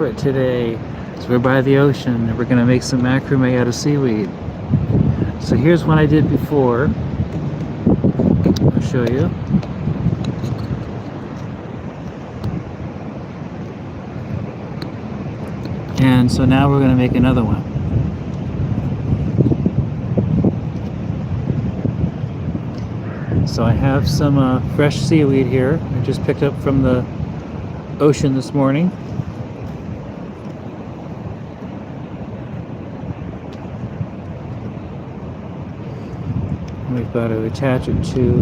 Today, so we're by the ocean and we're gonna make some macrame out of seaweed. So here's one I did before. I'll show you. And so now we're gonna make another one. So I have some fresh seaweed here. I just picked up from the ocean this morning. We've got to attach it to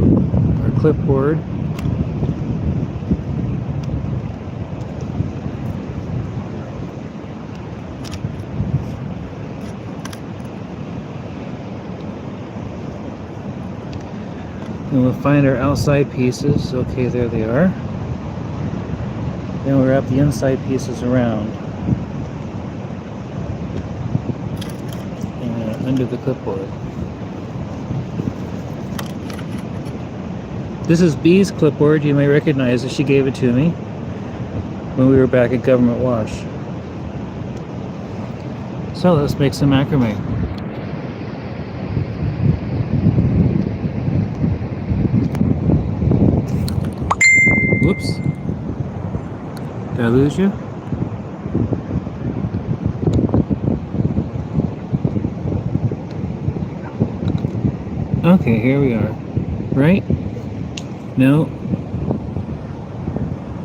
our clipboard. And we'll find our outside pieces. Okay, there they are. Then we'll wrap the inside pieces around under the clipboard. This is Bee's clipboard. You may recognize it. She gave it to me when we were back at Government Wash. So let's make some macrame. Whoops. Did I lose you? Okay, here we are. Right? No.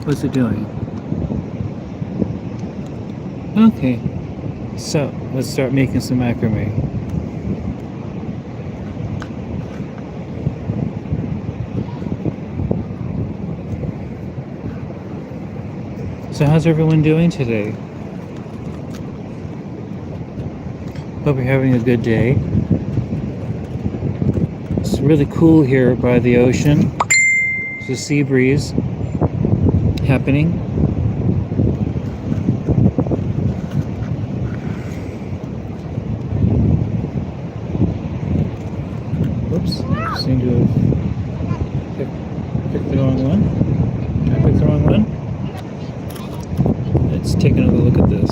What's it doing? Okay. So, let's start making some macrame. So how's everyone doing today? Hope you're having a good day. It's really cool here by the ocean. There's a sea breeze happening. Whoops, I seem to have picked the wrong one. Did I pick the wrong one? Let's take another look at this.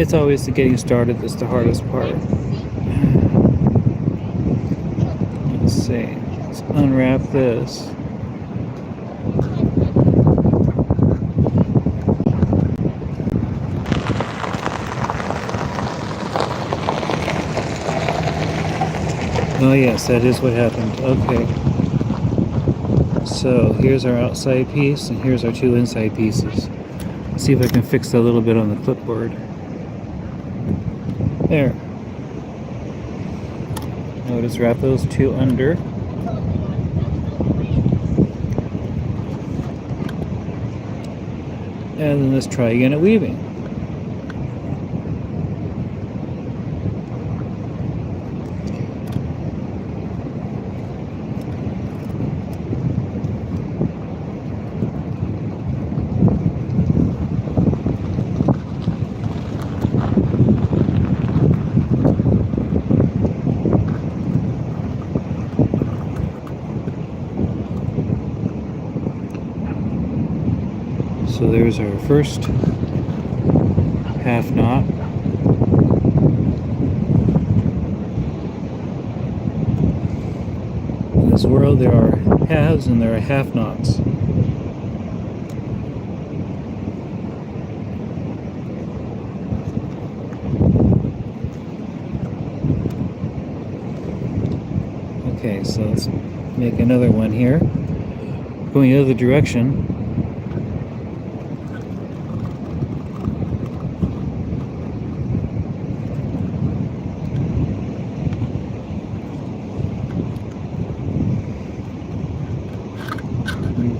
It's always the getting started that's the hardest part. Let's see. Let's unwrap this. Oh yes, that is what happened. Okay. So here's our outside piece and here's our two inside pieces. Let's see if I can fix that a little bit on the clipboard. There. Now just wrap those two under. And then let's try again at weaving. So there's our first half knot. In this world there are halves and there are half knots. Okay, so let's make another one here. Going the other direction.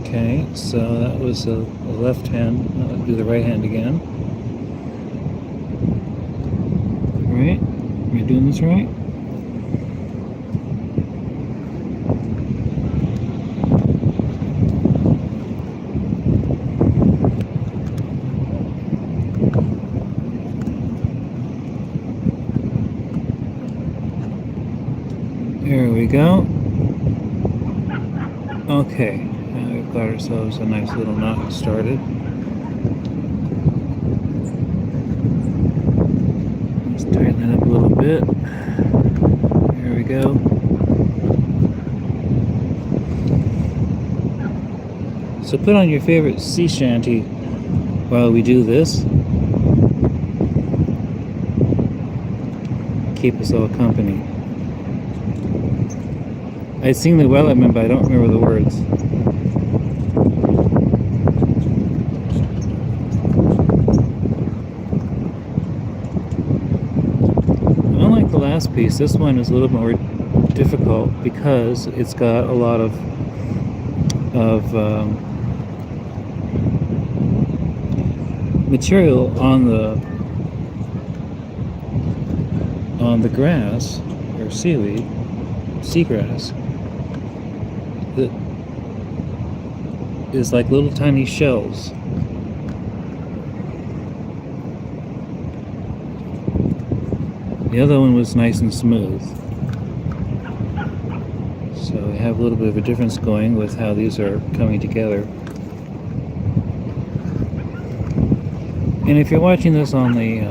Okay, so that was the left hand. I'll do the right hand again. Right? Am I doing this right? There we go. Okay. Got ourselves a nice little knot started. bit. Here we go. So put on your favorite sea shanty while we do this. Keep us all company. I sing the Wellerman, but I don't remember the words. Unlike the last piece, this one is a little more difficult because it's got a lot of material on the grass or seaweed, seagrass, that is like little tiny shells. The other one was nice and smooth. So we have a little bit of a difference going with how these are coming together. And if you're watching this on the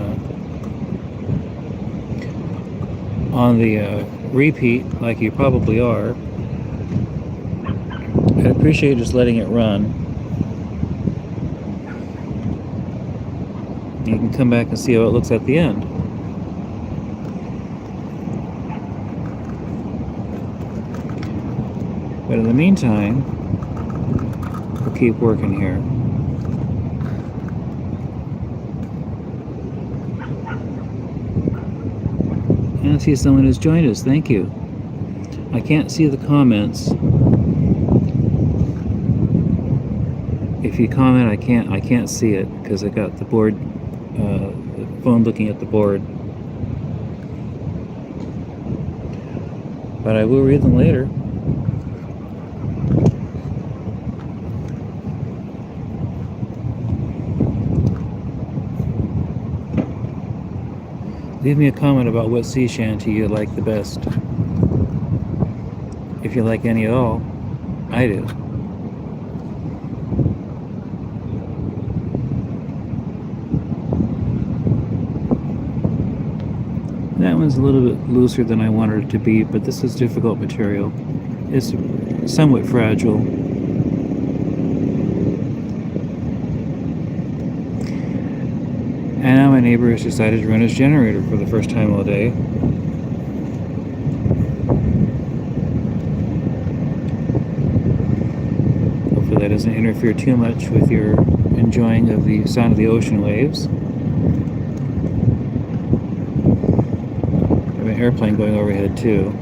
repeat, like you probably are, I'd appreciate just letting it run. You can come back and see how it looks at the end. But in the meantime, we'll keep working here. And I see someone has joined us. Thank you. I can't see the comments. If you comment, I can't see it because I got the board, the phone looking at the board. But I will read them later. Leave me a comment about what sea shanty you like the best. If you like any at all, I do. That one's a little bit looser than I wanted it to be, but this is difficult material. It's somewhat fragile. And now my neighbor has decided to run his generator for the first time all day. Hopefully that doesn't interfere too much with your enjoying of the sound of the ocean waves. I have an airplane going overhead too.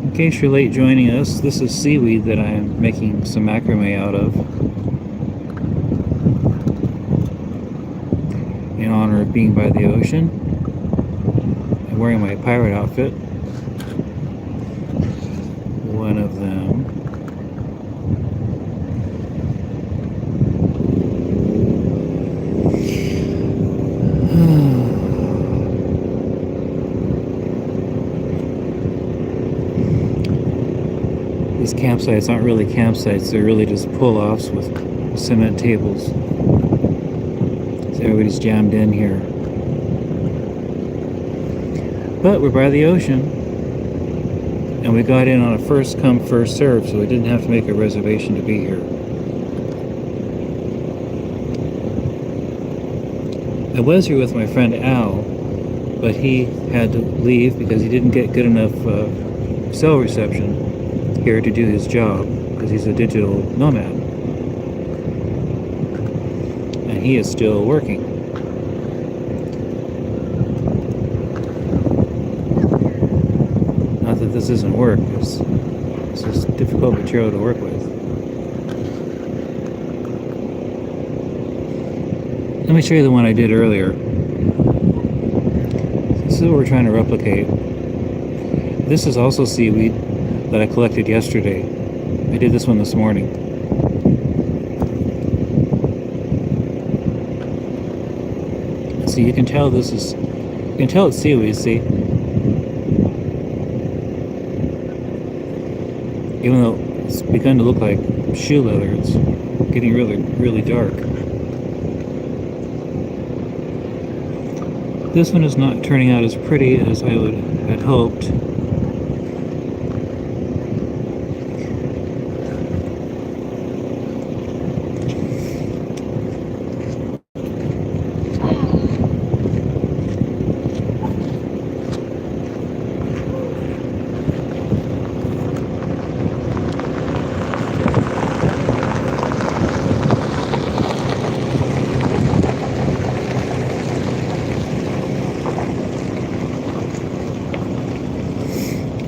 In case you're late joining us, this is seaweed that I am making some macrame out of in honor of being by the ocean. I'm wearing my pirate outfit. One of them. These campsites aren't really campsites, they're really just pull-offs with cement tables. So everybody's jammed in here. But we're by the ocean, and we got in on a first come, first serve, so we didn't have to make a reservation to be here. I was here with my friend Al, but he had to leave because he didn't get good enough cell reception here to do his job, because he's a digital nomad. And he is still working. Not that this isn't work, this is difficult material to work with. Let me show you the one I did earlier. This is what we're trying to replicate. This is also seaweed that I collected yesterday. I did this one this morning. So you can tell it's seaweed, see? Even though it's begun to look like shoe leather, it's getting really, really dark. This one is not turning out as pretty as I had hoped.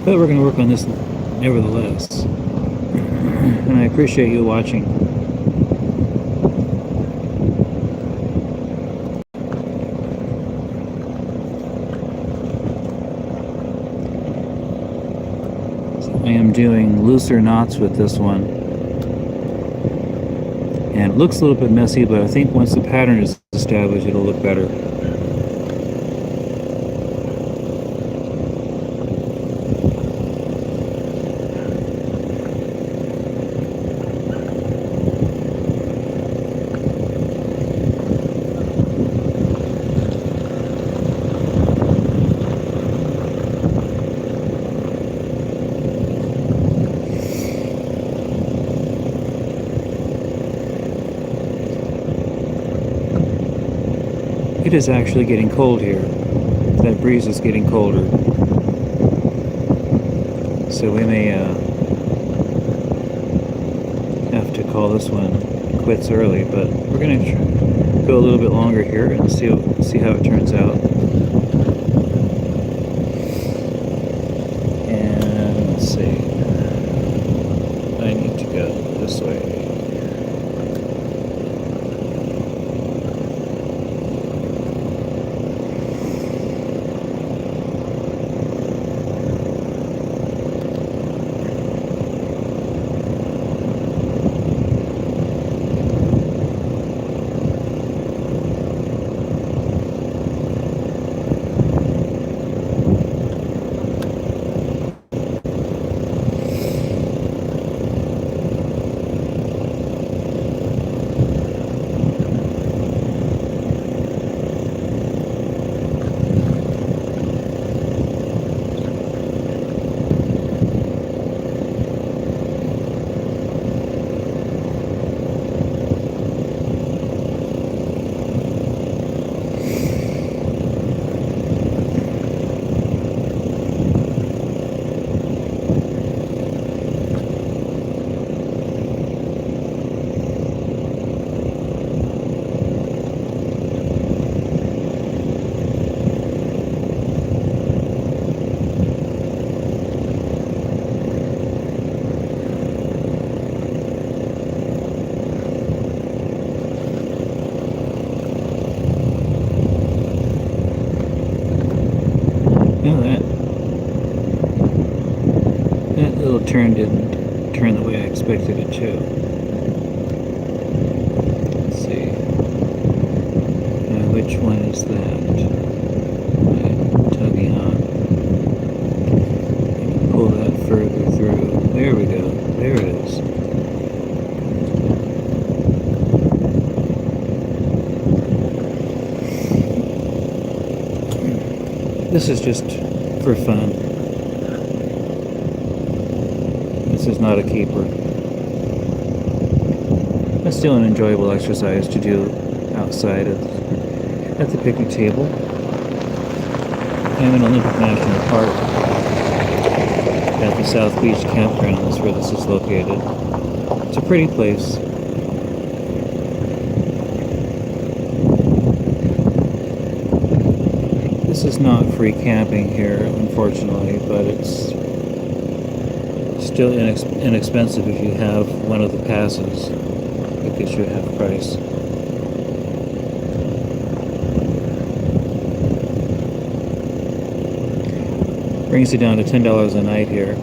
But we're going to work on this nevertheless. And I appreciate you watching. So I am doing looser knots with this one. And it looks a little bit messy, but I think once the pattern is established, it'll look better. It is actually getting cold here. That breeze is getting colder. So we may have to call this one quits early, but we're going to go a little bit longer here and see how it turns out. And let's see. I need to go this way. That little turn didn't turn the way I expected it to. Let's see. Now, which one is that? I'm tugging on. Pull that further through. There we go. There it is. This is just for fun. This is not a keeper. It's still an enjoyable exercise to do outside at the picnic table. I'm in Olympic National Park at the South Beach Campground. That's where this is located. It's a pretty place. This is not free camping here, unfortunately, but it's still inexpensive if you have one of the passes. It gets you a half price. Brings you down to $10 a night here.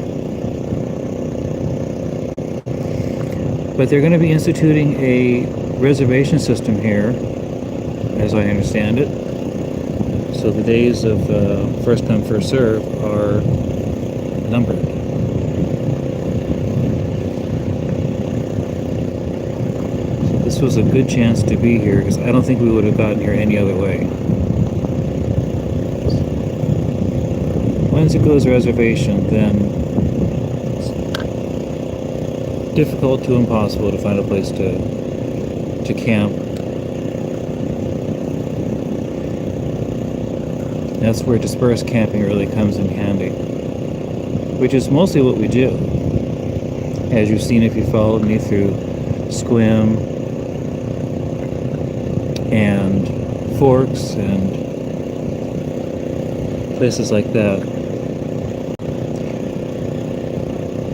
But they're going to be instituting a reservation system here, as I understand it. So the days of first come, first serve are numbered. was a good chance to be here because I don't think we would have gotten here any other way. Once it goes reservation, then it's difficult to impossible to find a place to camp. That's where dispersed camping really comes in handy, which is mostly what we do. As you've seen if you followed me through Squim and Forks and places like that.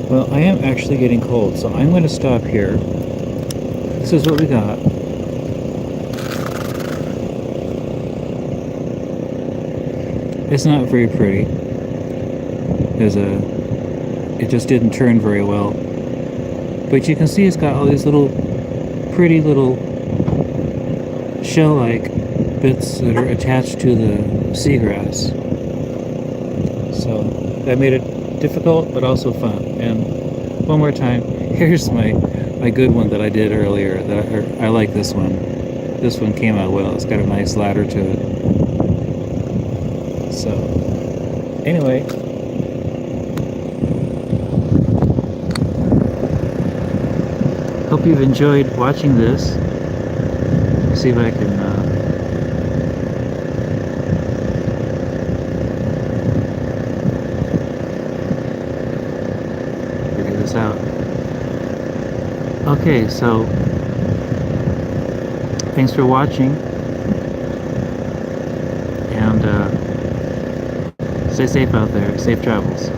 Well, I am actually getting cold, so I'm going to stop here. This is what we got. It's not very pretty. It just didn't turn very well. But you can see it's got all these little, pretty little shell-like bits that are attached to the seagrass. So that made it difficult, but also fun. And one more time, here's my good one that I did earlier. I like this one. This one came out well. It's got a nice ladder to it. So, anyway, hope you've enjoyed watching this. Let's see if I can figure this out. Okay, so thanks for watching, and stay safe out there. Safe travels.